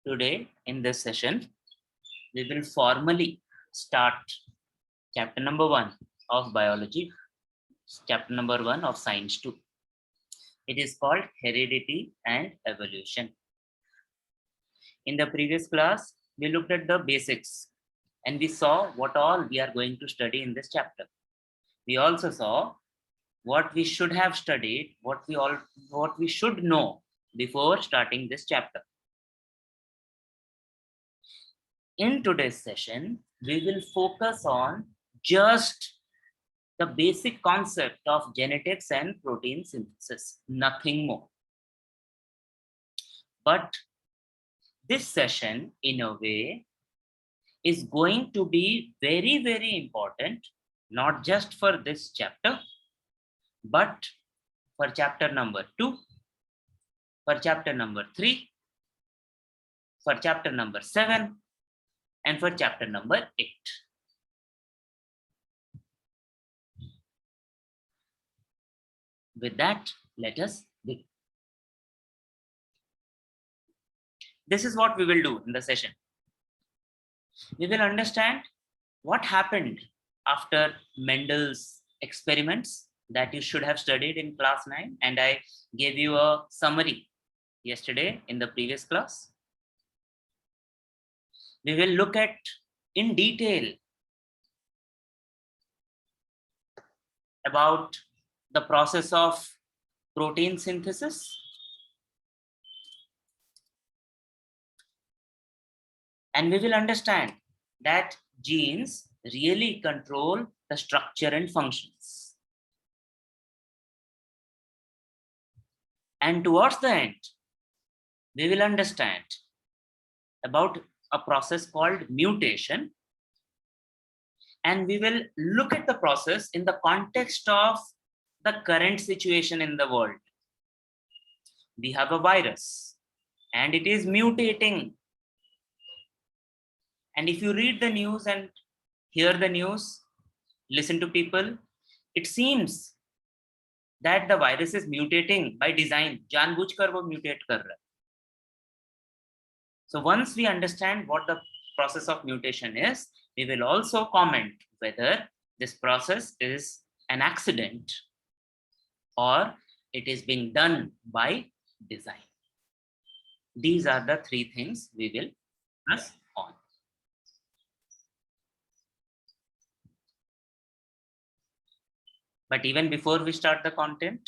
Today in this session, we will formally start chapter number 1 of biology, chapter number 1 of science 2. It is called heredity and evolution. In the previous class, we looked at the basics and we saw what all we are going to study in this chapter. We also saw what we should have studied, what we should know before starting this chapter. In today's session, we will focus on just the basic concept of genetics and protein synthesis, nothing more. But this session, in a way, is going to be very, very important, not just for this chapter, but for chapter number 2, for chapter number 3, for chapter number 7, and for chapter number 8. With that, let us begin. This is what we will do in the session. We will understand what happened after Mendel's experiments that you should have studied in class 9, and I gave you a summary yesterday in the previous class. We will look at in detail about the process of protein synthesis, and we will understand that genes really control the structure and functions. And towards the end, we will understand about a process called mutation, and we will look at the process in the context of the current situation in the world. We have a virus and it is mutating. And if you read the news and hear the news, listen to people, it seems that the virus is mutating by design. जानबूझकर वो mutate कर रहा है. So once we understand what the process of mutation is, we will also comment whether this process is an accident or it is being done by design. These are the 3 things we will discuss on. But even before we start the content,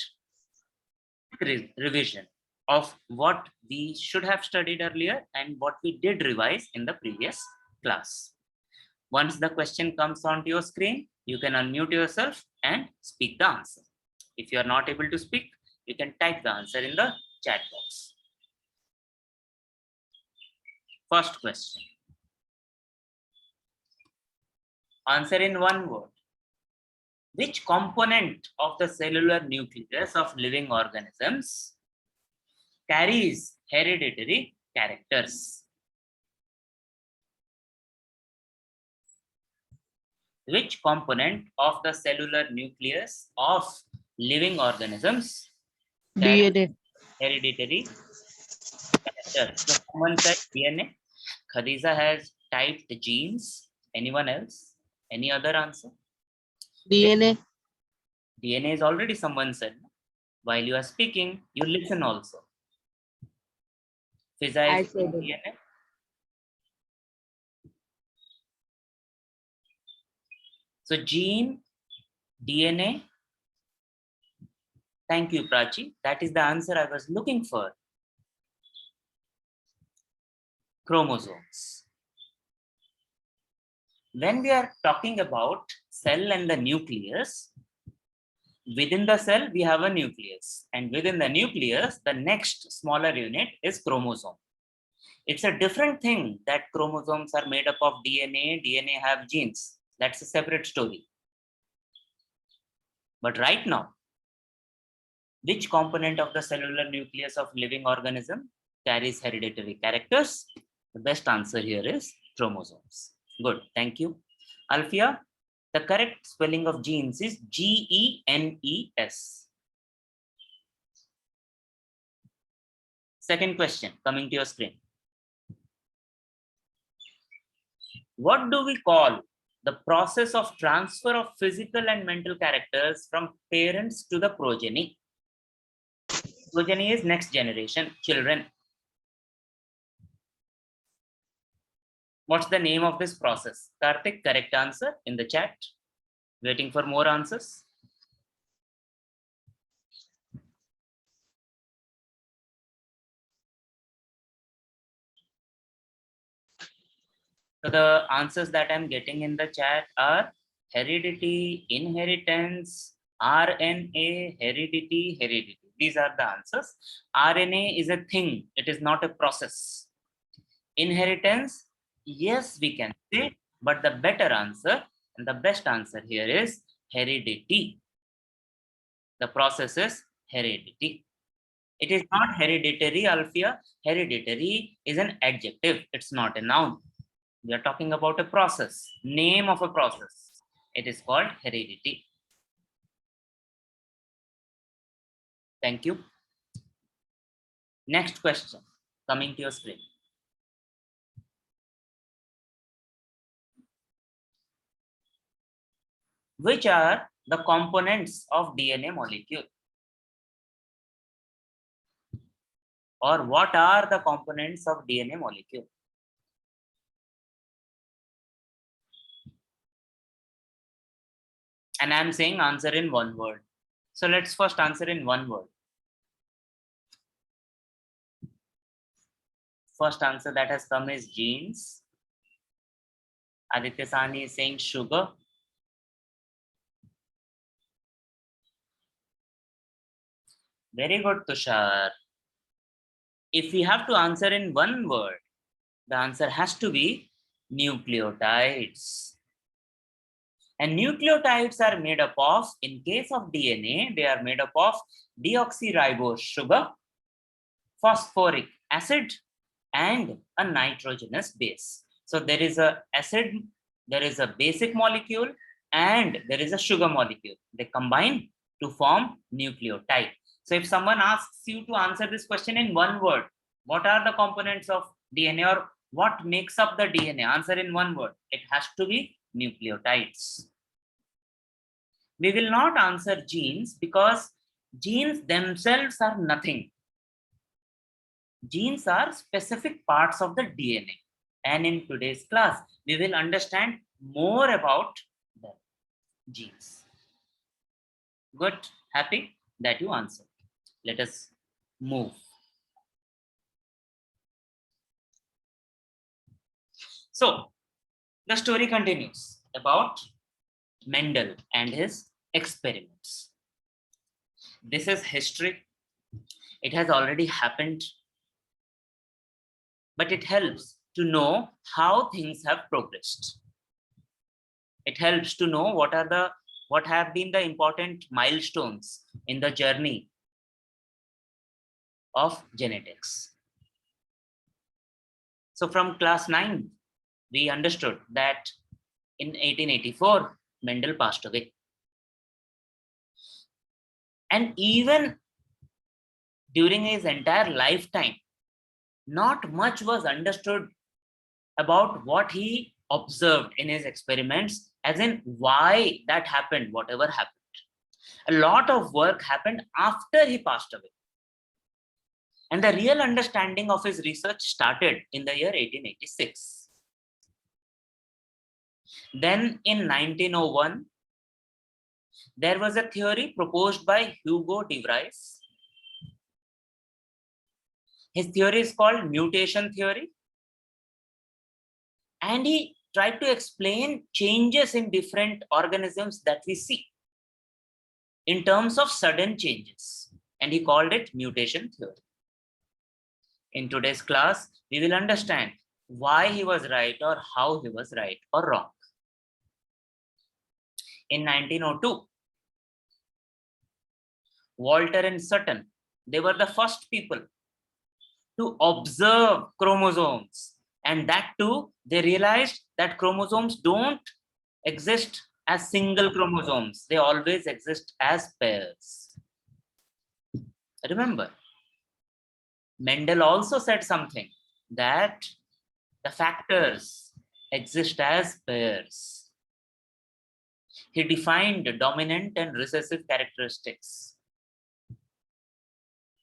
revision of what we should have studied earlier and what we did revise in the previous class. Once the question comes onto your screen, you can unmute yourself and speak the answer. If you are not able to speak, you can type the answer in the chat box. First question. Answer in one word. Which component of the cellular nucleus of living organisms carries hereditary characters? Which component of the cellular nucleus of living organisms carries DNA. hereditary characters? So someone said DNA. Khadija has typed genes. Anyone else? Any other answer? DNA. DNA is already someone said. While you are speaking, you listen also. Fiza I is said it. DNA. So gene, DNA. Thank you, Prachi. That is the answer I was looking for. Chromosomes. When we are talking about cell and the nucleus, within the cell we have a nucleus, and within the nucleus the next smaller unit is chromosome. It's a different thing that chromosomes are made up of DNA have genes. That's a separate story. But right now, which component of the cellular nucleus of living organism carries hereditary characters? The best answer here is chromosomes. Good, thank you. Alfia, the correct spelling of genes is Genes. Second question, coming to your screen. What do we call the process of transfer of physical and mental characters from parents to the progeny? Progeny is next generation, children. What's the name of this process? Karthik, correct answer in the chat. Waiting for more answers. So the answers that I'm getting in the chat are heredity, inheritance, RNA, heredity. These are the answers. RNA is a thing. It is not a process. Inheritance, yes, we can say, but the better answer and the best answer here is heredity. The process is heredity. It is not hereditary, Alfia. Hereditary is an adjective. It's not a noun. We are talking about a process, name of a process. It is called heredity. Thank you. Next question, coming to your screen. Which are the components of DNA molecule? Or what are the components of DNA molecule? And I'm saying answer in one word. So let's first answer in one word. First answer that has come is genes. Aditya Sani is saying sugar. Very good, Tushar. If we have to answer in one word, the answer has to be nucleotides. And nucleotides are made up of, in case of DNA, they are made up of deoxyribose sugar, phosphoric acid, and a nitrogenous base. So there is a acid, there is a basic molecule, and there is a sugar molecule. They combine to form nucleotide. So if someone asks you to answer this question in one word, what are the components of DNA or what makes up the DNA? Answer in one word. It has to be nucleotides. We will not answer genes because genes themselves are nothing. Genes are specific parts of the DNA. And in today's class, we will understand more about the genes. Good, happy that you answered. Let us move. So, the story continues about Mendel and his experiments. This is history. It has already happened, but it helps to know how things have progressed. It helps to know what have been the important milestones in the journey of genetics. So from class 9, we understood that in 1884, Mendel passed away. And even during his entire lifetime, not much was understood about what he observed in his experiments, as in why that happened, whatever happened. A lot of work happened after he passed away. And the real understanding of his research started in the year 1886. Then in 1901, there was a theory proposed by Hugo de Vries. His theory is called mutation theory. And he tried to explain changes in different organisms that we see in terms of sudden changes. And he called it mutation theory. In today's class, we will understand why he was right or how he was right or wrong. In 1902, Walter and Sutton, they were the first people to observe chromosomes. And that too, they realized that chromosomes don't exist as single chromosomes. They always exist as pairs. Remember, Mendel also said something, that the factors exist as pairs. He defined dominant and recessive characteristics.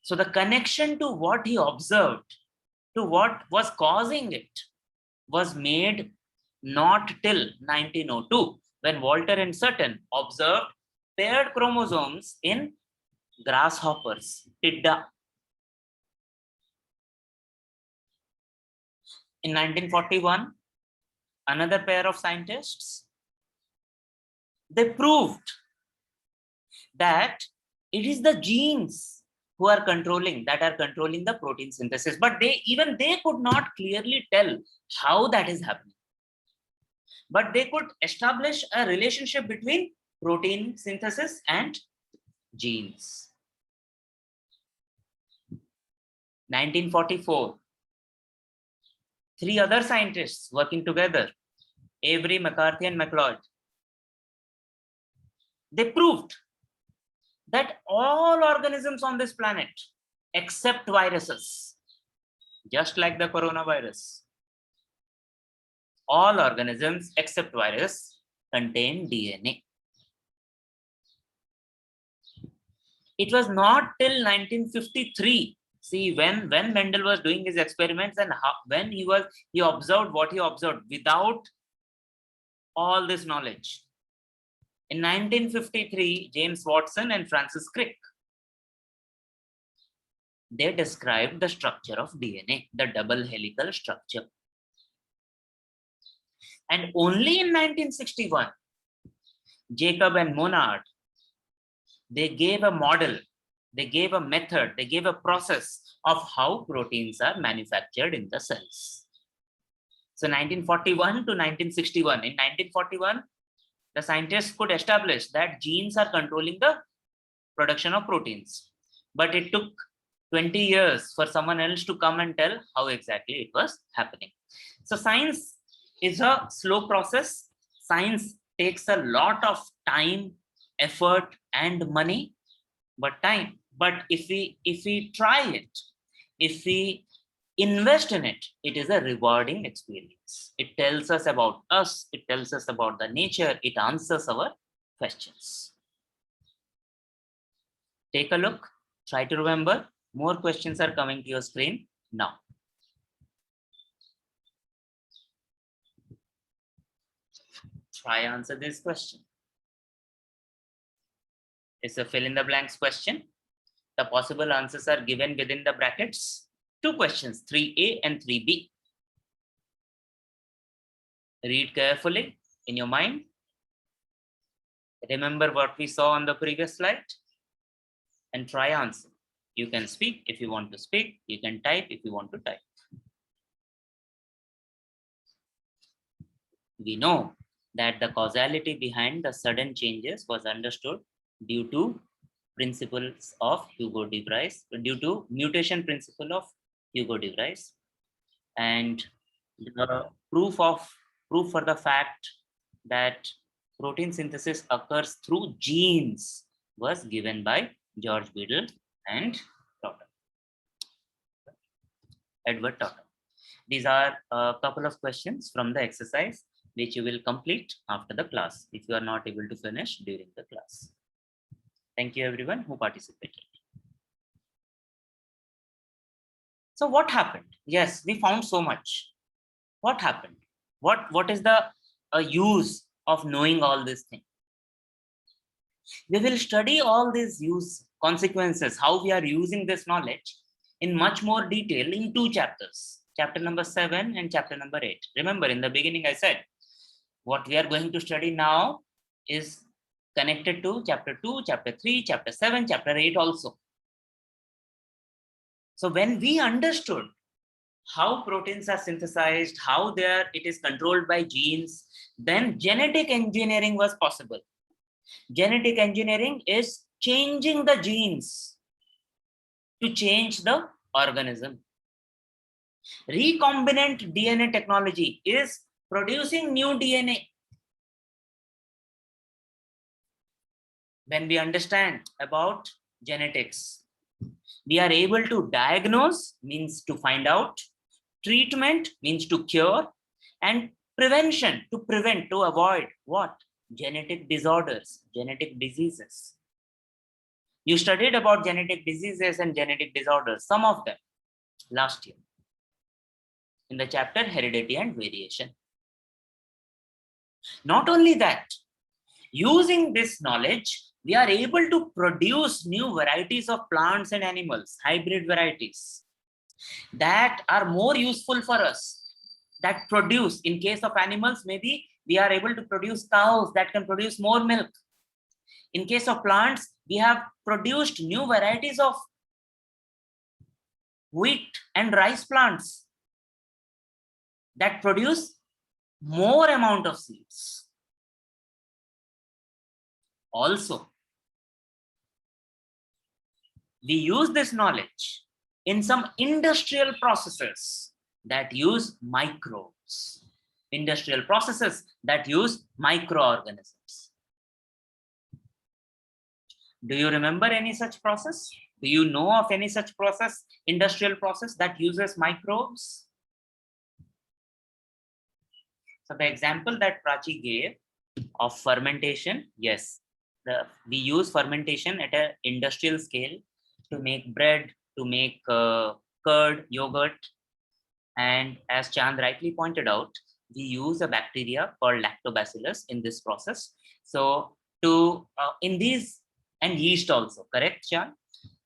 So the connection to what he observed, to what was causing it, was made not till 1902, when Walter and Sutton observed paired chromosomes in grasshoppers, Tidda. In 1941, another pair of scientists, they proved that it is the genes who are controlling the protein synthesis, but they could not clearly tell how that is happening, but they could establish a relationship between protein synthesis and genes. 1944, three other scientists working together, Avery, McCarthy, and MacLeod, they proved that all organisms on this planet, except viruses, just like the coronavirus, all organisms except virus contain DNA. It was not till 1953. See, when Mendel was doing his experiments and when he observed what he observed without all this knowledge. In 1953, James Watson and Francis Crick, they described the structure of DNA, the double helical structure. And only in 1961, Jacob and Monod, they gave a model, they gave a method, they gave a process of how proteins are manufactured in the cells. So 1941 to 1961, in 1941, the scientists could establish that genes are controlling the production of proteins. But it took 20 years for someone else to come and tell how exactly it was happening. So science is a slow process. Science takes a lot of time, effort, and money, but if we try it, if we invest in it, it is a rewarding experience. It tells us about us, it tells us about the nature, it answers our questions. Take a look, try to remember. More questions are coming to your screen now. Try answer this question. It's a fill in the blanks question. The possible answers are given within the brackets. Two questions, 3A and 3B. Read carefully in your mind. Remember what we saw on the previous slide and try answer. You can speak if you want to speak. You can type if you want to type. We know that the causality behind the sudden changes was understood due to principles of Hugo de Vries, due to mutation principle of Hugo de Vries, and the proof for the fact that protein synthesis occurs through genes was given by George Biddle and Edward Totter. These are a couple of questions from the exercise which you will complete after the class if you are not able to finish during the class. Thank you everyone who participated. So what happened? Yes, we found so much. What happened? What is the use of knowing all these things? We will study all these use consequences, how we are using this knowledge in much more detail in two chapters, chapter number 7 and chapter number 8. Remember, in the beginning I said, what we are going to study now is connected to chapter 2, chapter 3, chapter 7, chapter 8 also. So when we understood how proteins are synthesized, how it is controlled by genes, then genetic engineering was possible. Genetic engineering is changing the genes to change the organism. Recombinant DNA technology is producing new DNA. When we understand about genetics, we are able to diagnose, means to find out, treatment means to cure, and Prevention, to prevent, to avoid what? Genetic disorders, genetic diseases. You studied about genetic diseases and genetic disorders, some of them last year in the chapter Heredity and Variation. Not only that, using this knowledge, we are able to produce new varieties of plants and animals, hybrid varieties that are more useful for us, that produce, in case of animals, maybe we are able to produce cows that can produce more milk. In case of plants, we have produced new varieties of wheat and rice plants that produce more amount of seeds. Also, we use this knowledge in some industrial processes that use microbes, industrial processes that use microorganisms. Do you remember any such process? Do you know of any such process, industrial process that uses microbes? So the example that Prachi gave of fermentation, yes, we use fermentation at an industrial scale to make bread, to make curd, yogurt. And as Chand rightly pointed out, we use a bacteria called lactobacillus in this process. So in these, and yeast also, correct, Chand?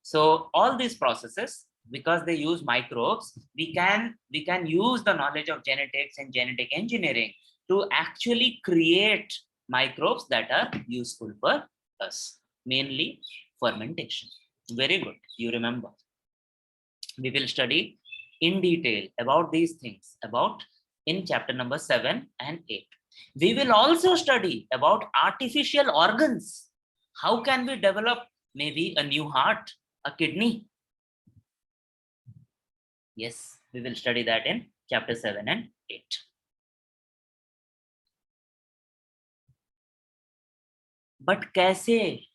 So all these processes, because they use microbes, we can use the knowledge of genetics and genetic engineering to actually create microbes that are useful for us, mainly fermentation. Very good, you remember. We will study in detail about these things in chapter number 7 and 8. We will also study about artificial organs. How can we develop maybe a new heart, a kidney? Yes, we will study that in chapter 7 and 8. But kaise?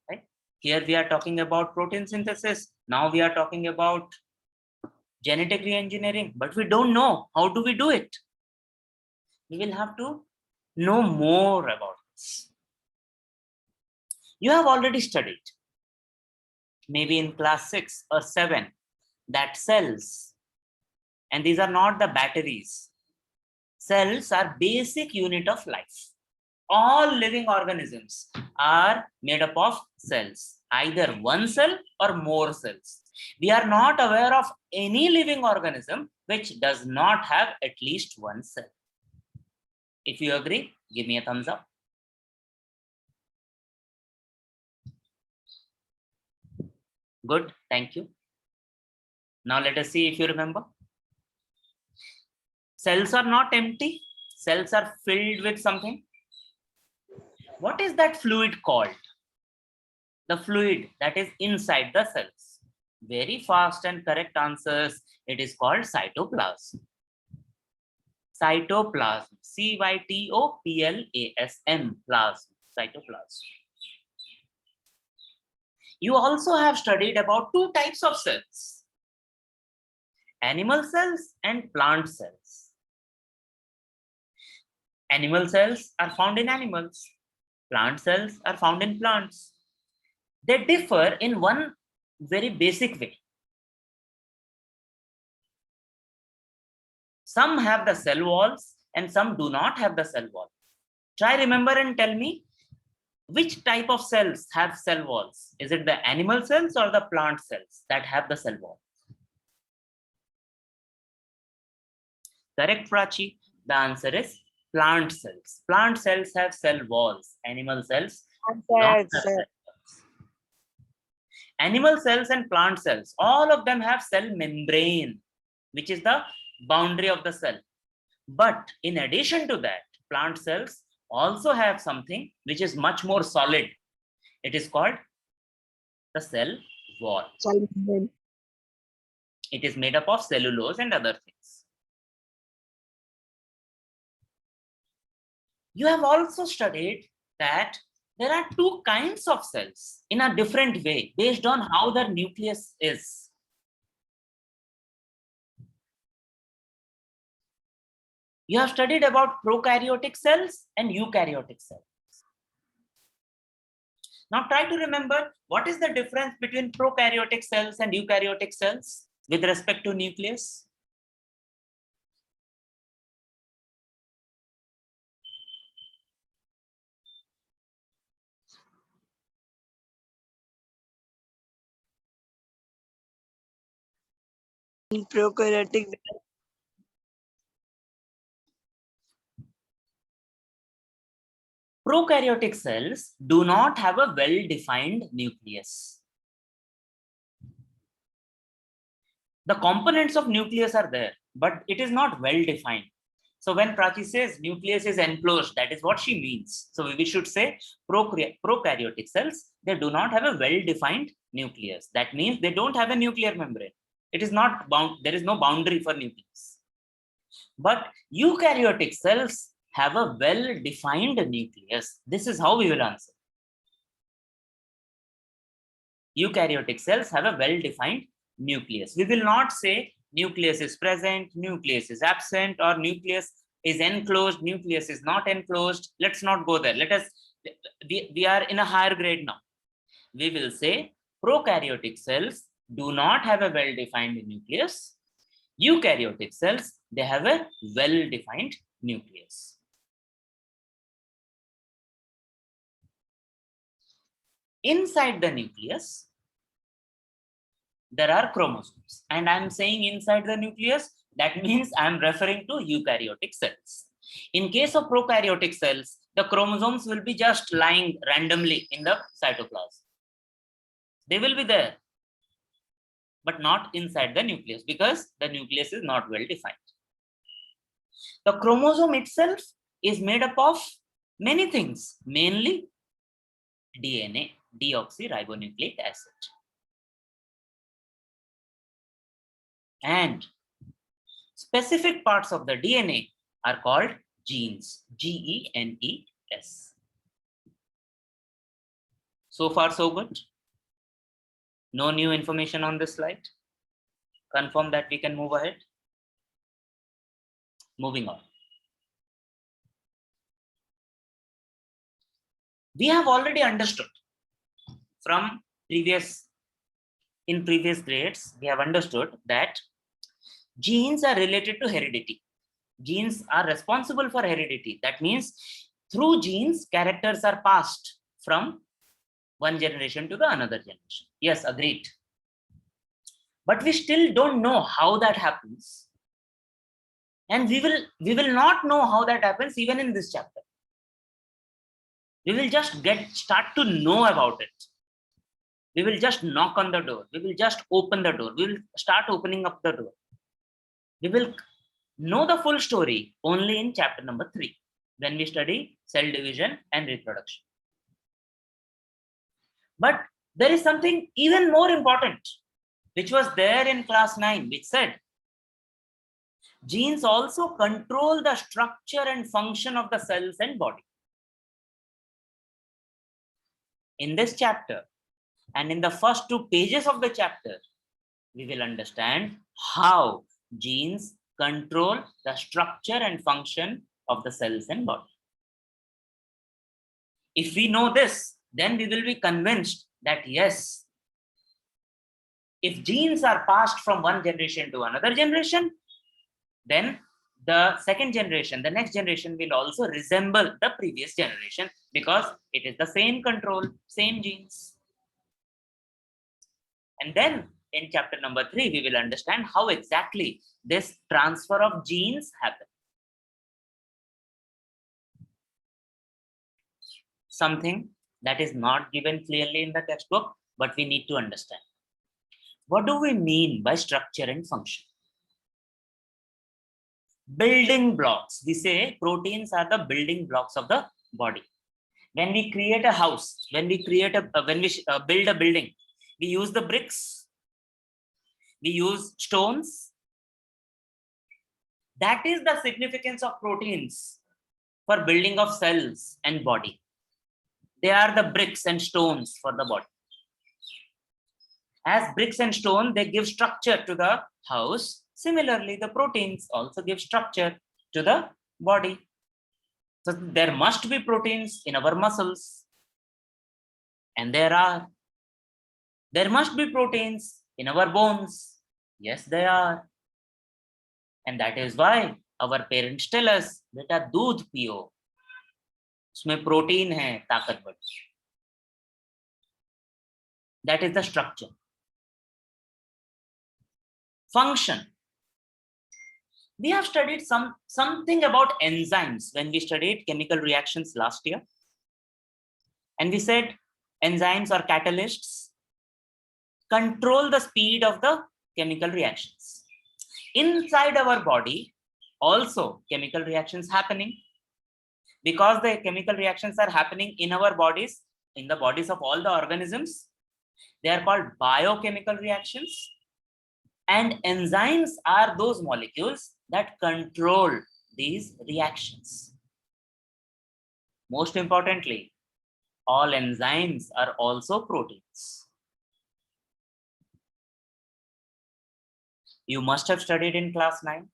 Right? Here we are talking about protein synthesis. Now we are talking about genetic re-engineering, but we don't know how do we do it. We will have to know more about this. You have already studied, maybe in class 6 or 7, that cells, and these are not the batteries, cells are basic unit of life. All living organisms are made up of cells, either one cell or more cells. We are not aware of any living organism which does not have at least one cell. If you agree, give me a thumbs up. Good, thank you. Now let us see if you remember. Cells are not empty. Cells are filled with something. What is that fluid called? The fluid that is inside the cells. Very fast and correct answers. It is called cytoplasm. Cytoplasm. C-Y-T-O-P-L-A-S-M. Plasm. Cytoplasm. You also have studied about two types of cells. Animal cells and plant cells. Animal cells are found in animals. Plant cells are found in plants. They differ in one very basic way. Some have the cell walls and some do not have the cell wall. Try remember and tell me which type of cells have cell walls. Is it the animal cells or the plant cells that have the cell wall? Correct, Prachi. The answer is plant cells. Plant cells have cell walls. Animal cells don't have cell walls. Animal cells and plant cells, all of them have cell membrane, which is the boundary of the cell. But in addition to that, plant cells also have something which is much more solid. It is called the cell wall. It is made up of cellulose and other things. You have also studied that there are two kinds of cells in a different way based on how their nucleus is. You have studied about prokaryotic cells and eukaryotic cells. Now try to remember what is the difference between prokaryotic cells and eukaryotic cells with respect to nucleus. In prokaryotic, Prokaryotic cells do not have a well-defined nucleus. The components of nucleus are there, but it is not well-defined. So when Prachi says nucleus is enclosed, that is what she means. So we should say prokaryotic cells, they do not have a well-defined nucleus. That means they don't have a nuclear membrane. It is not bound, there is no boundary for nucleus. But eukaryotic cells have a well-defined nucleus. This is how we will answer. Eukaryotic cells have a well-defined nucleus. We will not say nucleus is present, nucleus is absent, or nucleus is enclosed, nucleus is not enclosed. Let's not go there. We are in a higher grade now. We will say prokaryotic cells do not have a well-defined nucleus. Eukaryotic cells, they have a well-defined nucleus. Inside the nucleus, there are chromosomes. And I'm saying inside the nucleus, that means I'm referring to eukaryotic cells. In case of prokaryotic cells, the chromosomes will be just lying randomly in the cytoplasm. They will be there, but not inside the nucleus because the nucleus is not well defined. The chromosome itself is made up of many things, mainly DNA, deoxyribonucleic acid. And specific parts of the DNA are called genes, Genes. So far, so good. No new information on this slide. Confirm that we can move ahead. Moving on. We have already understood from previous grades, we have understood that genes are related to heredity. Genes are responsible for heredity. That means through genes, characters are passed from one generation to the another generation. Yes, agreed. But we still don't know how that happens. And we will not know how that happens even in this chapter. We will just start to know about it. We will just knock on the door. We will just open the door. We will start opening up the door. We will know the full story only in chapter number 3, when we study cell division and reproduction. But there is something even more important, which was there in class 9, which said, genes also control the structure and function of the cells and body. In this chapter, and in the first 2 pages of the chapter, we will understand how genes control the structure and function of the cells and body. If we know this, then we will be convinced that yes, if genes are passed from one generation to another generation, then the second generation, the next generation will also resemble the previous generation because it is the same control, same genes. And then in chapter number 3, we will understand how exactly this transfer of genes happens. Something that is not given clearly in the textbook, but we need to understand. What do we mean by structure and function? Building blocks. We say proteins are the building blocks of the body. When we create a house, when we build a building, we use the bricks, we use stones. That is the significance of proteins for building of cells and body. They are the bricks and stones for the body. As bricks and stone, they give structure to the house. Similarly, the proteins also give structure to the body. So there must be proteins in our muscles, and there are. There must be proteins in our bones. Yes, they are. And that is why our parents tell us, बेटा दूध पियो, उसमें protein है ताकतवर. That is the structure. Function. We have studied something about enzymes when we studied chemical reactions last year. And we said enzymes or catalysts control the speed of the chemical reactions. Inside our body, also chemical reactions happening. Because the chemical reactions are happening in our bodies, in the bodies of all the organisms, they are called biochemical reactions. And enzymes are those molecules that control these reactions. Most importantly, all enzymes are also proteins. You must have studied in class 9.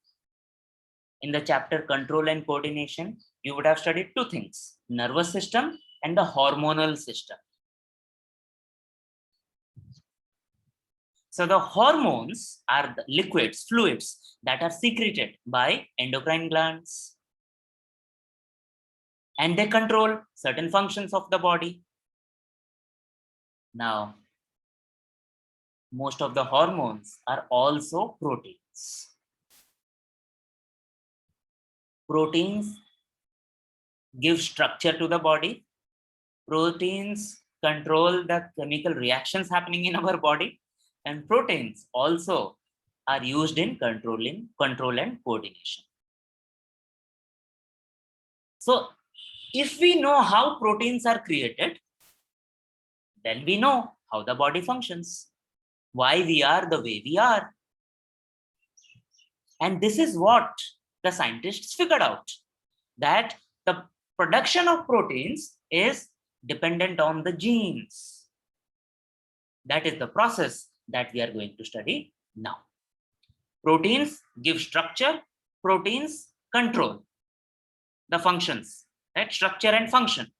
In the chapter Control and Coordination, you would have studied two things, nervous system and the hormonal system. So the hormones are the liquids, fluids that are secreted by endocrine glands. And they control certain functions of the body. Now, most of the hormones are also proteins. Proteins give structure to the body. Proteins control the chemical reactions happening in our body. And proteins also are used in control and coordination. So, if we know how proteins are created, then we know how the body functions, why we are the way we are. And this is what the scientists figured out, that the production of proteins is dependent on the genes. That is the process that we are going to study now. Proteins give structure, proteins control the functions, right? Structure and function.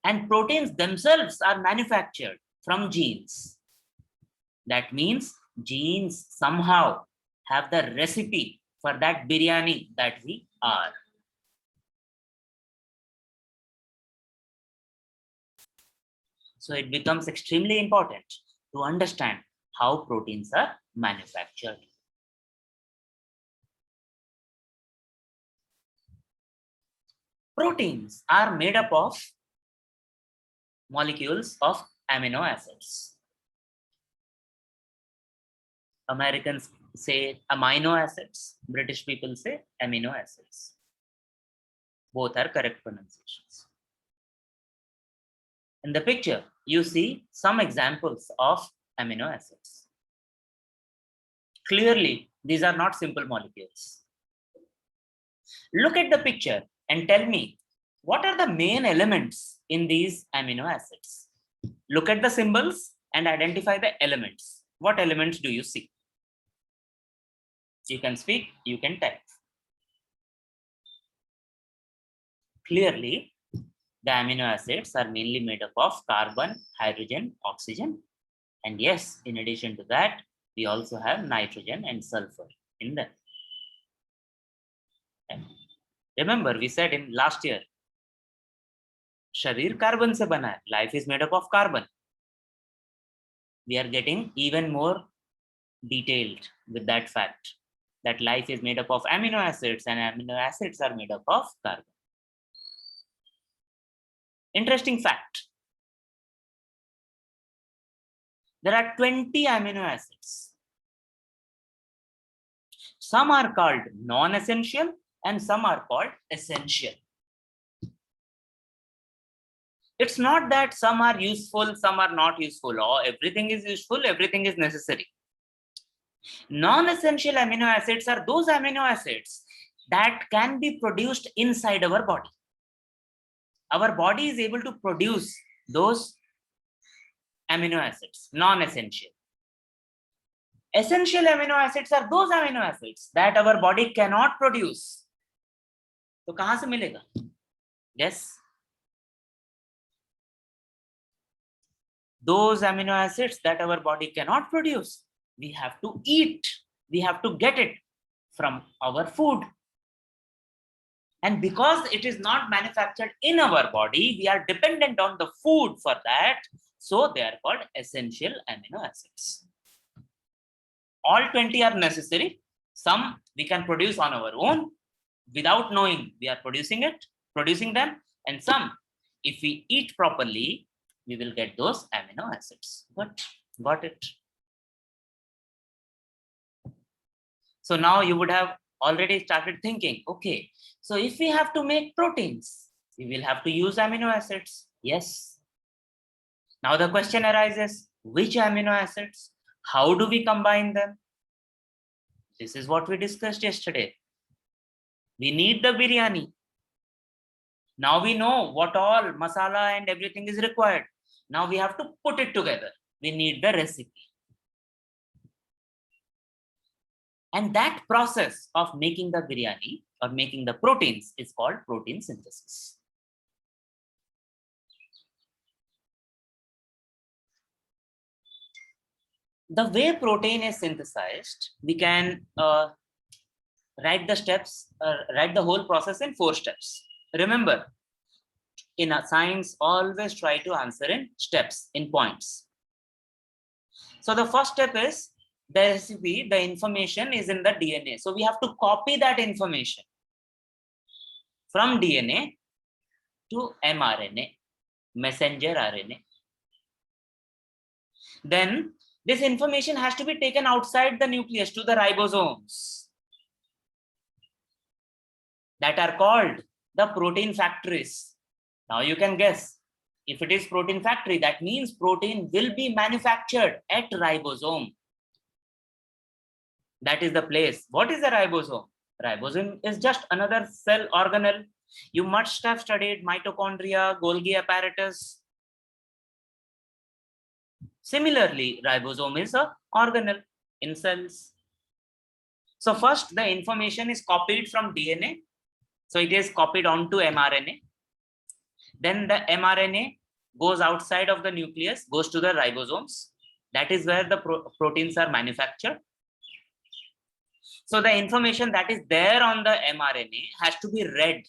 And proteins themselves are manufactured from genes. That means genes somehow have the recipe for that biryani that we are. So it becomes extremely important to understand how proteins are manufactured. Proteins are made up of molecules of amino acids. Americans say amino acids, British people say amino acids. Both are correct pronunciations. In the picture, you see some examples of amino acids. Clearly, these are not simple molecules. Look at the picture and tell me, what are the main elements in these amino acids? Look at the symbols and identify the elements. What elements do you see? You can speak, you can type. Clearly, the amino acids are mainly made up of carbon, hydrogen, oxygen. And yes, in addition to that, we also have nitrogen and sulfur in them. Okay. Remember, we said in last year, Sharir carbon se bana hai. Life is made up of carbon. We are getting even more detailed with that fact, that life is made up of amino acids and amino acids are made up of carbon. Interesting fact. There are 20 amino acids. Some are called non-essential and some are called essential. It's not that some are useful, some are not useful, or everything is useful, everything is necessary. Non-essential amino acids are those amino acids that can be produced inside our body. Our body is able to produce those amino acids, non-essential. Essential amino acids are those amino acids that our body cannot produce. तो कहां से मिलेगा? Yes. Those amino acids that our body cannot produce, we have to eat. We have to get it from our food. And because it is not manufactured in our body, we are dependent on the food for that. So they are called essential amino acids. All 20 are necessary. Some we can produce on our own without knowing we are producing them. And some, if we eat properly, we will get those amino acids. Got it? So now you would have already started thinking, okay, so if we have to make proteins, we will have to use amino acids. Yes. Now the question arises, which amino acids? How do we combine them? This is what we discussed yesterday. We need the biryani. Now we know what all masala and everything is required. Now we have to put it together. We need the recipe. And that process of making the biryani or making the proteins is called protein synthesis. The way protein is synthesized, we can write the whole process in 4 steps. Remember, in science, always try to answer in steps, in points. So the first step is the recipe, the information is in the DNA. So we have to copy that information from DNA to mRNA, messenger RNA. Then this information has to be taken outside the nucleus to the ribosomes that are called the protein factories. Now you can guess, if it is protein factory, that means protein will be manufactured at ribosome. That is the place. What is a ribosome? Ribosome is just another cell organelle. You must have studied mitochondria, Golgi apparatus. Similarly, ribosome is an organelle in cells. So first, the information is copied from DNA. So it is copied onto mRNA. Then the mRNA goes outside of the nucleus, goes to the ribosomes. That is where the proteins are manufactured. So the information that is there on the mRNA has to be read.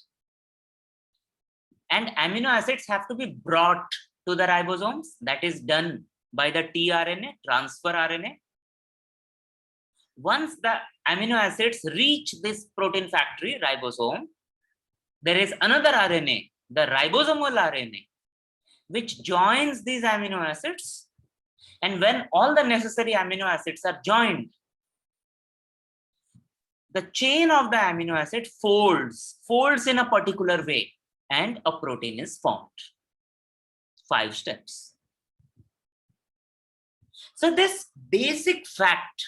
And amino acids have to be brought to the ribosomes. That is done by the tRNA, transfer RNA. Once the amino acids reach this protein factory, ribosome, there is another RNA, the ribosomal RNA, which joins these amino acids. And when all the necessary amino acids are joined, the chain of the amino acid folds in a particular way, and a protein is formed. 5 steps. So this basic fact,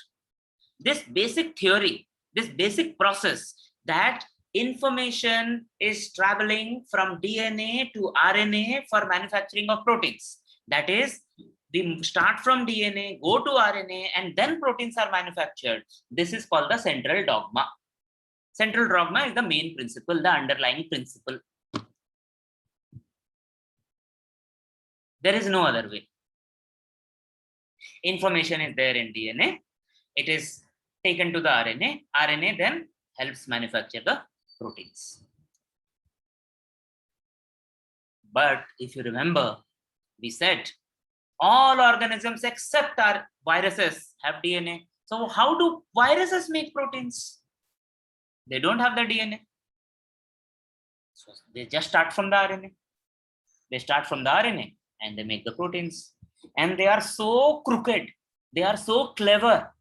this basic theory, this basic process that information is traveling from DNA to RNA for manufacturing of proteins. That is, we start from DNA, go to RNA, and then proteins are manufactured. This is called the central dogma. Central dogma is the main principle, the underlying principle. There is no other way. Information is there in DNA. It is taken to the RNA. RNA then helps manufacture the proteins. But if you remember, we said all organisms except our viruses have DNA. So how do viruses make proteins? They don't have the DNA. So they just start from the RNA. They start from the RNA and they make the proteins. And they are so crooked, they are so clever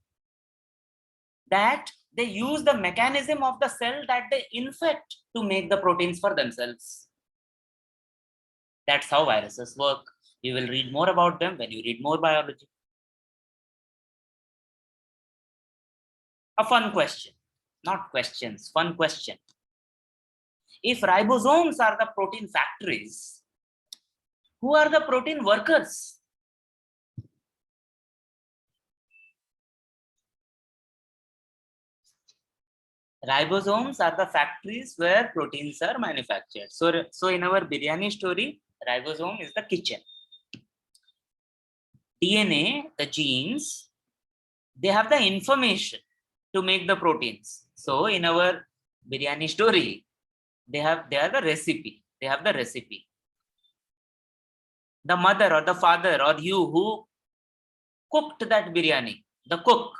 that they use the mechanism of the cell that they infect to make the proteins for themselves. That's how viruses work. You will read more about them when you read more biology. A fun question, not questions, fun question. If ribosomes are the protein factories, who are the protein workers? Ribosomes are the factories where proteins are manufactured. So in our biryani story, ribosome is the kitchen. DNA, the genes, they have the information to make the proteins. So in our biryani story, they are the recipe. They have the recipe. The mother or the father or you who cooked that biryani, the cook.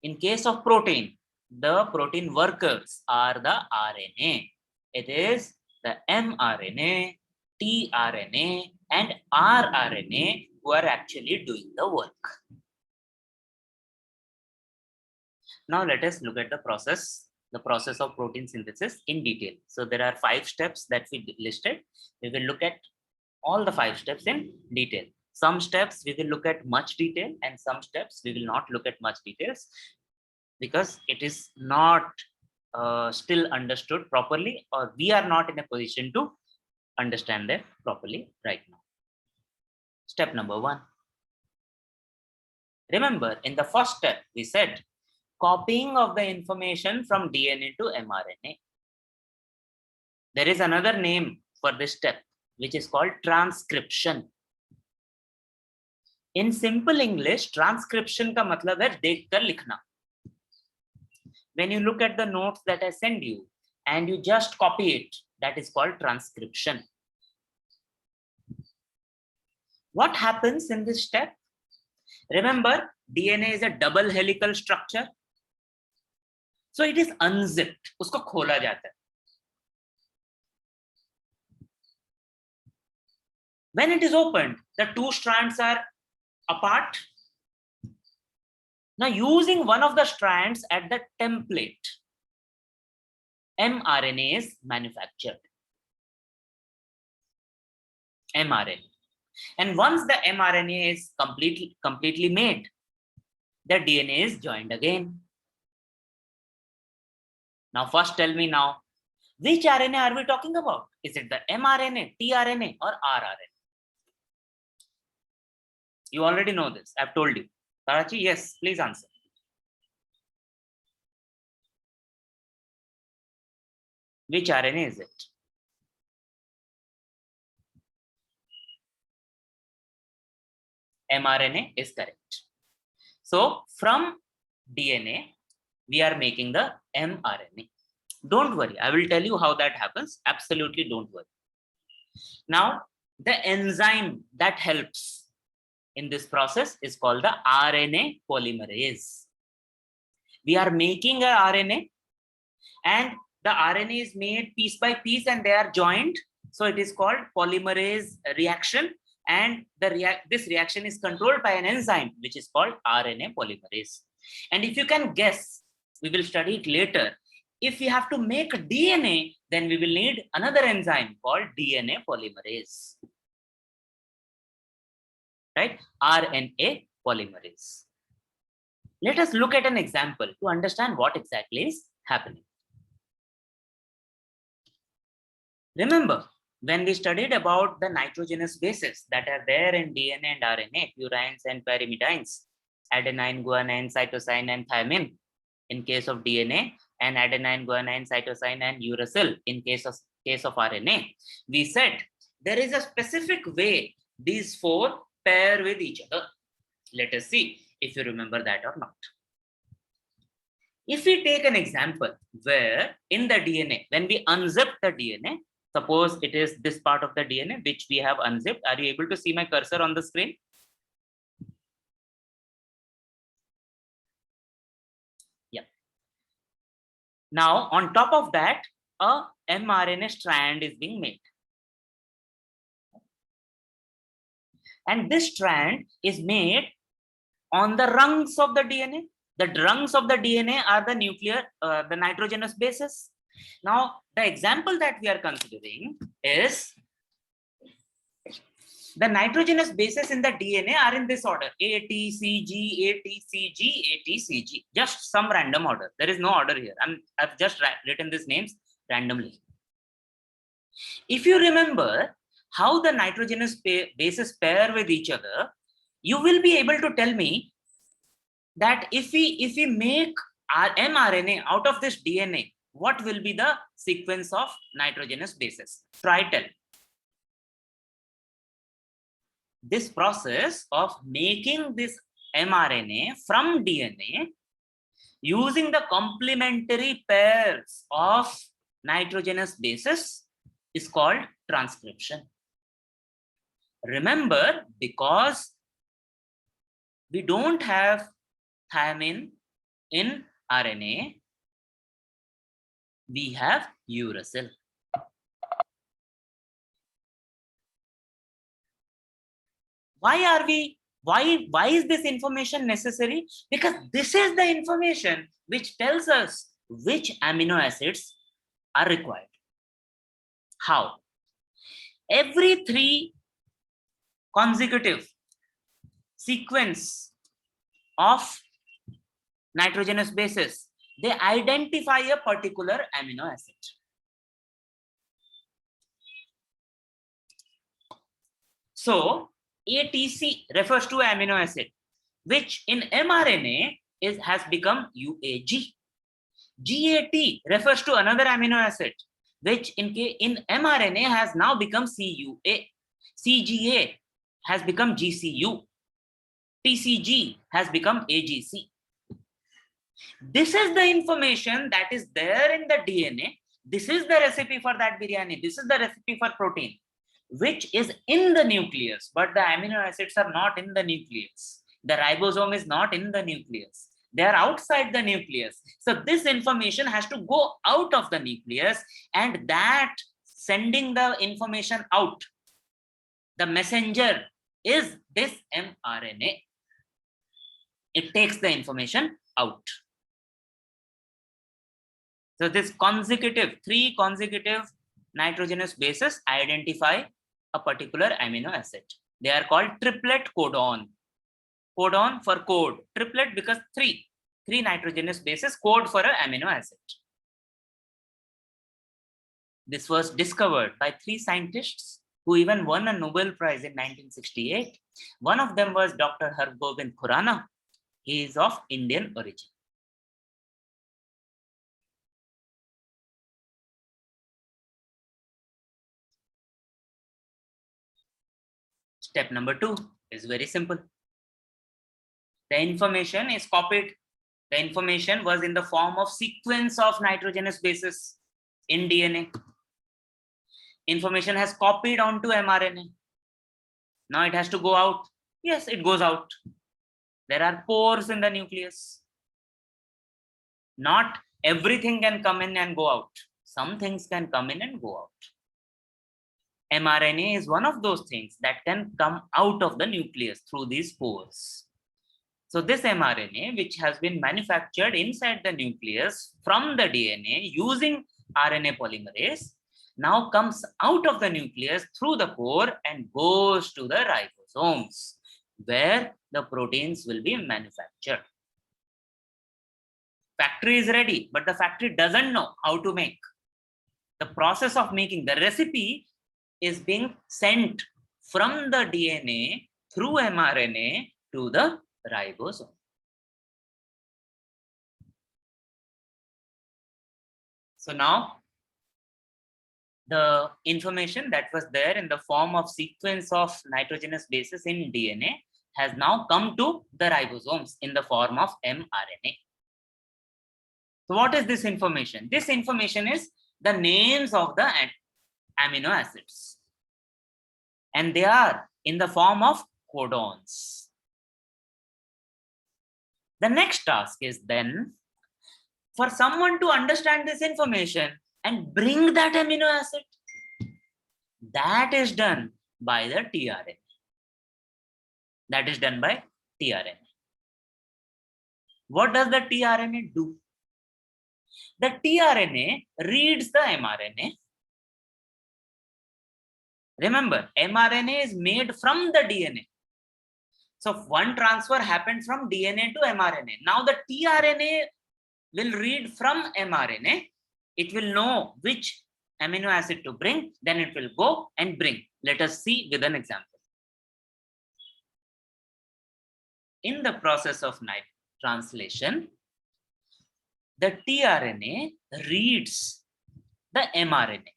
In case of protein, the protein workers are the RNA. It is the mRNA, tRNA, and rRNA who are actually doing the work. Now let us look at the process of protein synthesis in detail. So there are 5 steps that we listed. We will look at all the 5 steps in detail. Some steps we will look at much detail and some steps we will not look at much details because it is not still understood properly, or we are not in a position to understand them properly right now. Step number 1. Remember, in the first step, we said copying of the information from DNA to mRNA. There is another name for this step, which is called transcription. In simple English, transcription का मतलब है देखकर लिखना. When you look at the notes that I send you and you just copy it, that is called transcription. What happens in this step? Remember, DNA is a double helical structure. So it is unzipped. उसको खोला जाता है. When it is opened, the 2 strands are apart. Now, using one of the strands at the template, mRNA is manufactured. mRNA. And once the mRNA is completely made, the DNA is joined again. Now, first tell me now, which RNA are we talking about? Is it the mRNA, tRNA, or rRNA? You already know this. I've told you. Karachi, yes, please answer. Which RNA is it? mRNA is correct. So from DNA, we are making the mRNA. Don't worry, I will tell you how that happens. Absolutely don't worry. Now, the enzyme that helps in this process is called the RNA polymerase. We are making a RNA and the RNA is made piece by piece and they are joined. So it is called polymerase reaction, and this reaction is controlled by an enzyme which is called RNA polymerase. And if you can guess, we will study it later. If we have to make DNA, then we will need another enzyme called DNA polymerase. Right? RNA polymerase. Let us look at an example to understand what exactly is happening. Remember, when we studied about the nitrogenous bases that are there in DNA and RNA, purines and pyrimidines, adenine, guanine, cytosine, and thymine in case of DNA, and adenine, guanine, cytosine, and uracil in case of RNA, we said there is a specific way these 4 pair with each other. Let us see if you remember that or not. If we take an example where in the DNA, when we unzip the DNA, suppose it is this part of the DNA which we have unzipped. Are you able to see my cursor on the screen? Yeah. Now, on top of that, a mRNA strand is being made. And this strand is made on the rungs of the DNA. The rungs of the DNA are the nitrogenous bases. Now, the example that we are considering is the nitrogenous bases in the DNA are in this order: A, T, C, G, A, T, C, G, A, T, C, G. Just some random order. There is no order here. I've just written these names randomly. If you remember how the nitrogenous bases pair with each other, you will be able to tell me that if we make mRNA, out of this DNA, what will be the sequence of nitrogenous bases? Try tell. This process of making this mRNA from DNA using the complementary pairs of nitrogenous bases is called transcription. Remember, because we don't have thymine in RNA, we have uracil. Why is this information necessary? Because this is the information which tells us which amino acids are required. How? Every 3 consecutive sequence of nitrogenous bases, they identify a particular amino acid. So ATC refers to amino acid, which in mRNA has become UAG. GAT refers to another amino acid, which in mRNA has now become CUA. CGA has become GCU. TCG has become AGC. This is the information that is there in the DNA. This is the recipe for that biryani. This is the recipe for protein, which is in the nucleus, but the amino acids are not in the nucleus. The ribosome is not in the nucleus. They are outside the nucleus. So this information has to go out of the nucleus, and that sending the information out, the messenger is this mRNA. It takes the information out. So this 3 consecutive nitrogenous bases identify a particular amino acid. They are called triplet codon. Codon for code. Triplet because 3 nitrogenous bases code for an amino acid. This was discovered by 3 scientists who even won a Nobel Prize in 1968. One of them was Dr. Hargobind Khurana. He is of Indian origin. Step number 2 is very simple. The information is copied. The information was in the form of sequence of nitrogenous bases in DNA. Information has copied onto mRNA. Now it has to go out. Yes, it goes out. There are pores in the nucleus. Not everything can come in and go out. Some things can come in and go out. mRNA is one of those things that can come out of the nucleus through these pores. So this mRNA, which has been manufactured inside the nucleus from the DNA using RNA polymerase, now comes out of the nucleus through the pore and goes to the ribosomes, where the proteins will be manufactured. Factory is ready, but the factory doesn't know how to make. The process of making the recipe is being sent from the DNA through mRNA to the ribosome. So now the information that was there in the form of sequence of nitrogenous bases in DNA has now come to the ribosomes in the form of mRNA. So what is this information? This information is the names of the amino acids, and they are in the form of codons. The next task is then for someone to understand this information and bring that amino acid. That is done by the tRNA. That is done by tRNA. What does the tRNA do? The tRNA reads the mRNA. Remember, mRNA is made from the DNA. So one transfer happened from DNA to mRNA. Now the tRNA will read from mRNA. It will know which amino acid to bring, then it will go and bring. Let us see with an example. In the process of translation, the tRNA reads the mRNA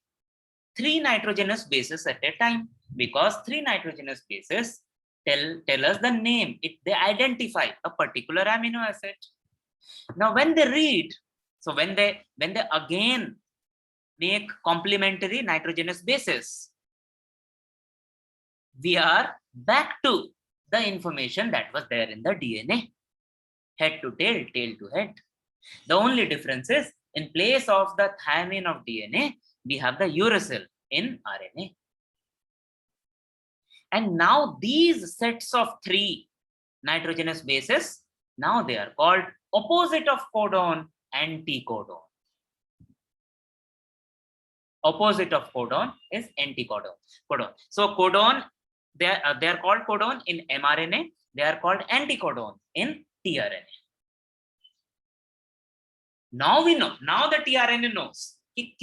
3 nitrogenous bases at a time, because 3 nitrogenous bases tell us the name. They identify a particular amino acid. Now when they read, so when they again make complementary nitrogenous bases, we are back to the information that was there in the DNA, head to tail, tail to head. The only difference is, in place of the thymine of DNA, we have the uracil in RNA. And now these sets of 3 nitrogenous bases, now they are called opposite of codon, anticodon. Opposite of codon is anticodon. So codon, they are called codon in mRNA. They are called anticodon in tRNA. Now we know. Now the tRNA knows कि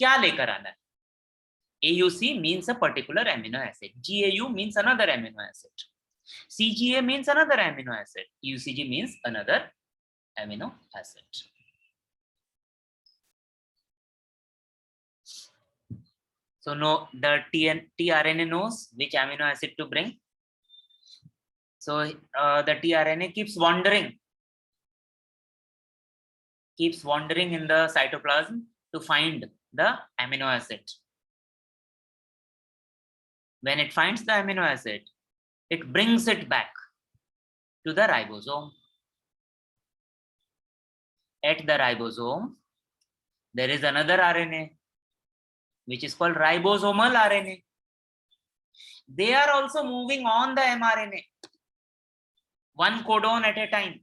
क्या लेकर आना है. AUC means a particular amino acid. GAU means another amino acid. CGA means another amino acid. UCG means another amino acid. So no, the tRNA knows which amino acid to bring. So the tRNA keeps wandering in the cytoplasm to find the amino acid. When it finds the amino acid, it brings it back to the ribosome. At the ribosome, there is another RNA, which is called ribosomal RNA. They are also moving on the mRNA, one codon at a time.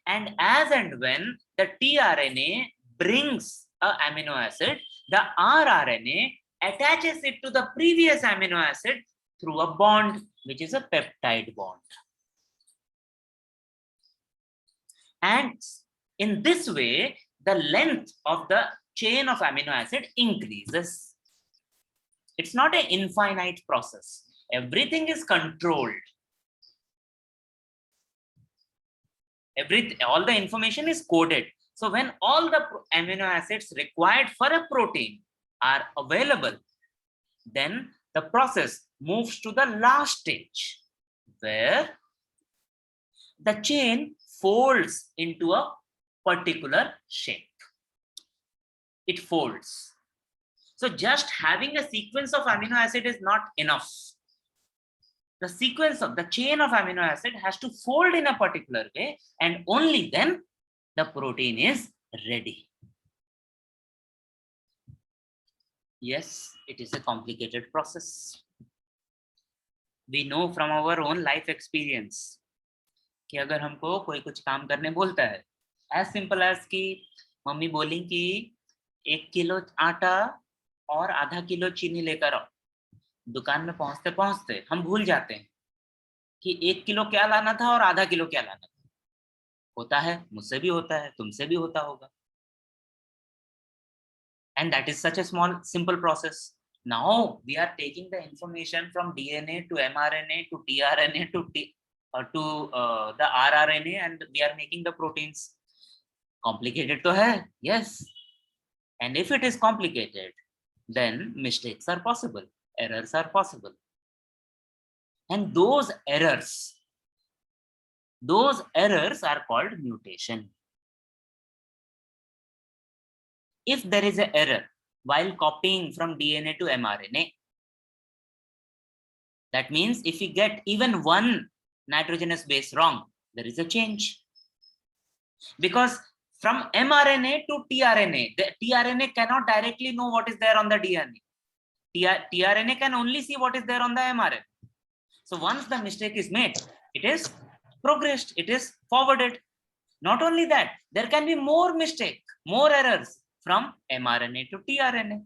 And as and when the tRNA brings an amino acid, the rRNA attaches it to the previous amino acid through a bond, which is a peptide bond. And in this way, the length of the chain of amino acid increases. It's not an infinite process. Everything is controlled. All the information is coded. So when all the amino acids required for a protein are available, then the process moves to the last stage, where the chain folds into a particular shape. It folds. So just having a sequence of amino acid is not enough. The sequence of the chain of amino acid has to fold in a particular way, and only then the protein is ready. Yes, it is a complicated process. We know from our own life experience कि अगर हमको कोई कुछ काम करने बोलता है, as simple as कि मम्मी बोली कि 1 किलो आटा और आधा किलो चीनी लेकर आओ, दुकान में पहुंचते पहुंचते हम भूल जाते हैं कि 1 किलो क्या लाना था और आधा किलो क्या लाना था. होता है, मुझसे भी होता है, तुमसे भी होता होगा. And that is such a small, simple process. Now we are taking the information from DNA to mRNA to tRNA to the rRNA, and we are making the proteins. Complicated to hai? Yes. And if it is complicated, then mistakes are possible, errors are possible. And those errors are called mutation. If there is an error while copying from DNA to mRNA, that means if we get even one nitrogenous base wrong, there is a change. Because from mRNA to tRNA, the tRNA cannot directly know what is there on the DNA. tRNA can only see what is there on the mRNA. So once the mistake is made, it is progressed, it is forwarded. Not only that, there can be more mistake, more errors from mRNA to tRNA.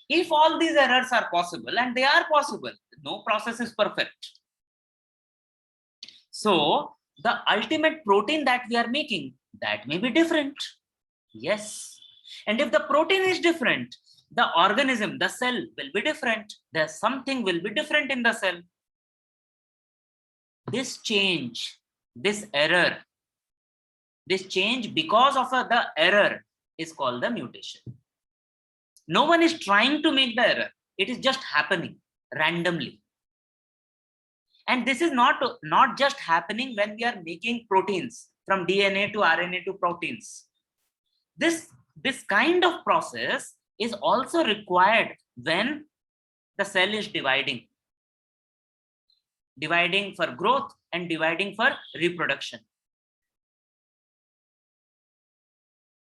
If all these errors are possible, and they are possible, no process is perfect. So the ultimate protein that we are making, that may be different. Yes. And if the protein is different, the organism, the cell will be different. There's something will be different in the cell. This change, this error This change because of the error is called the mutation. No one is trying to make the error. It is just happening randomly. And this is not just happening when we are making proteins from DNA to RNA to proteins. This kind of process is also required when the cell is dividing for growth and dividing for reproduction.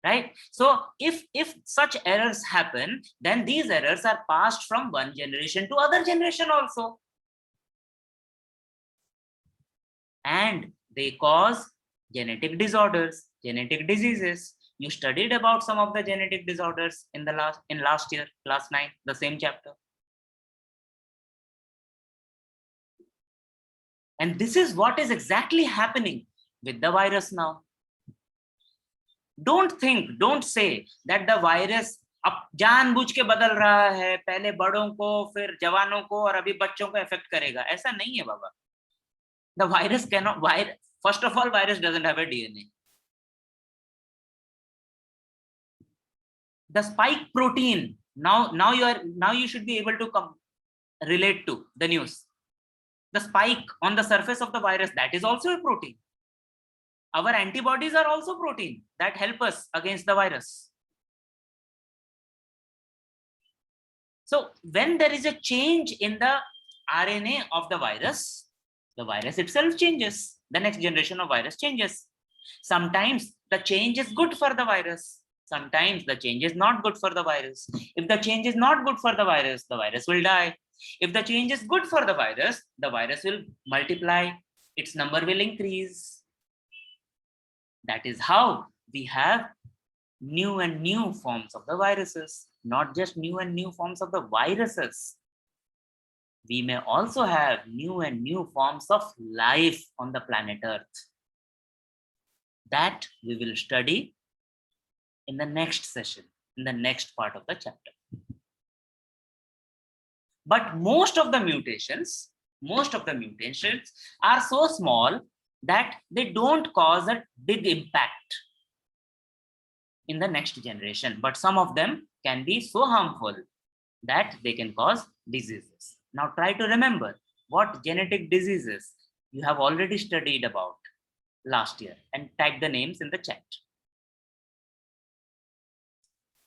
Right? So if such errors happen, then these errors are passed from one generation to other generation also. And they cause genetic disorders, genetic diseases. You studied about some of the genetic disorders in last year, class 9, the same chapter. And this is what is exactly happening with the virus now. Don't say that the virus अब जानबूझ के बदल रहा है, पहले बड़ों को फिर जवानों को और अभी बच्चों को इफेक्ट करेगा. ऐसा नहीं है बाबा. The virus cannot, first of all, virus doesn't have a DNA. The spike protein, now you should be able to relate to the news. The spike on the surface of the virus, that is also a protein. Our antibodies are also protein that help us against the virus. So when there is a change in the RNA of the virus itself changes. The next generation of virus changes. Sometimes the change is good for the virus. Sometimes the change is not good for the virus. If the change is not good for the virus will die. If the change is good for the virus will multiply. Its number will increase. That is how we have new and new forms of the viruses. Not just new and new forms of the viruses. We may also have new and new forms of life on the planet Earth. That we will study in the next session, in the next part of the chapter. But most of the mutations are so small that they don't cause a big impact in the next generation. But some of them can be so harmful that they can cause diseases. Now try to remember what genetic diseases you have already studied about last year and type the names in the chat.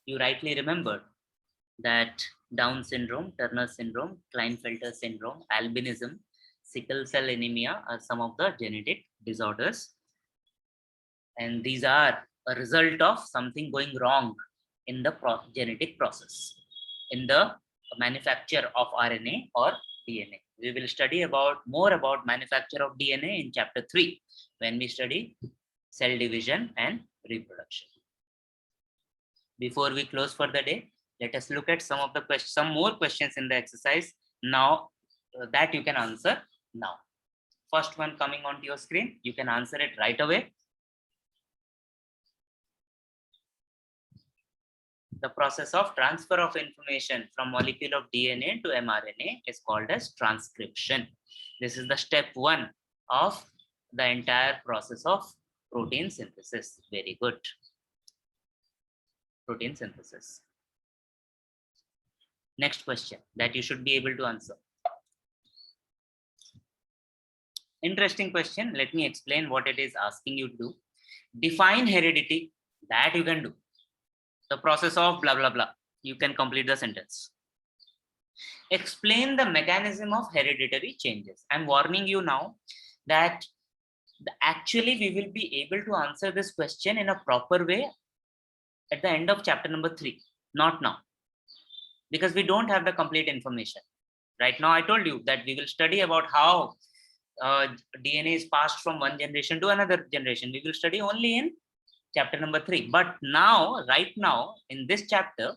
You rightly remembered that Down syndrome, Turner syndrome, Klinefelter syndrome, albinism, sickle cell anemia are some of the genetic disorders. And these are a result of something going wrong in the genetic process, in the manufacture of RNA or DNA. We will study more about manufacture of DNA in chapter 3 when we study cell division and reproduction. Before we close for the day, let us look at some more questions in the exercise now that you can answer now. First one coming onto your screen, you can answer it right away. The process of transfer of information from molecule of DNA to mRNA is called as transcription. This is the step 1 of the entire process of protein synthesis. Very good. Protein synthesis. Next question that you should be able to answer. Interesting question. Let me explain what it is asking you to do. Define heredity. That you can do. The process of blah, blah, blah. You can complete the sentence. Explain the mechanism of hereditary changes. I'm warning you now that actually we will be able to answer this question in a proper way at the end of chapter number 3, not now, because we don't have the complete information. Right now, I told you that we will study about how DNA is passed from one generation to another generation. We will study only in chapter number 3. But now, right now, in this chapter,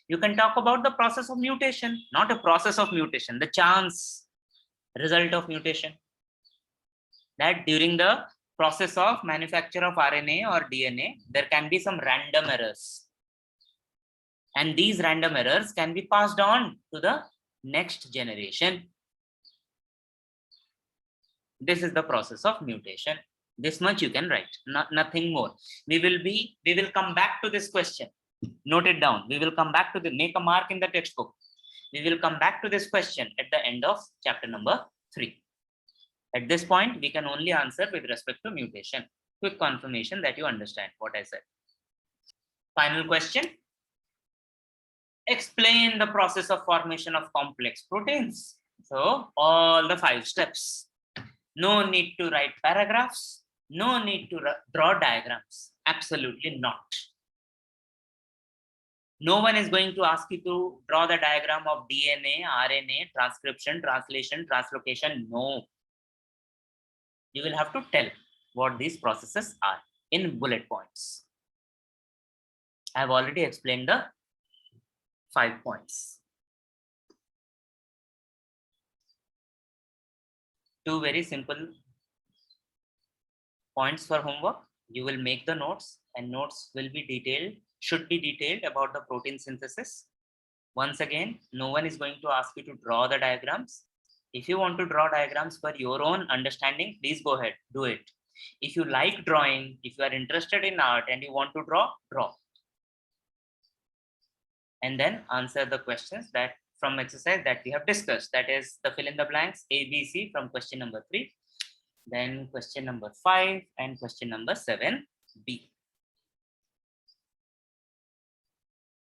you can talk about the process of mutation, not a process of mutation, the chance result of mutation. That during the process of manufacture of RNA or DNA, there can be some random errors. And these random errors can be passed on to the next generation. This is the process of mutation. This much you can write, nothing more. We will come back to this question. Note it down. We will come back to make a mark in the textbook. We will come back to this question at the end of chapter number 3. At this point, we can only answer with respect to mutation. Quick confirmation that you understand what I said. Final question. Explain the process of formation of complex proteins. So all the 5 steps. No need to write paragraphs. No need to draw diagrams. Absolutely not. No one is going to ask you to draw the diagram of DNA, RNA, transcription, translation, translocation. No. You will have to tell what these processes are in bullet points. I have already explained the 5 points. 2 very simple points for homework. You will make the notes, and notes will be detailed, should be detailed about the protein synthesis. Once again, no one is going to ask you to draw the diagrams. If you want to draw diagrams for your own understanding, please go ahead, do it. If you like drawing, if you are interested in art and you want to draw, draw. And then answer the questions that from exercise that we have discussed. That is the fill in the blanks A, B, C from question number 3. Then question number 5 and question number 7B.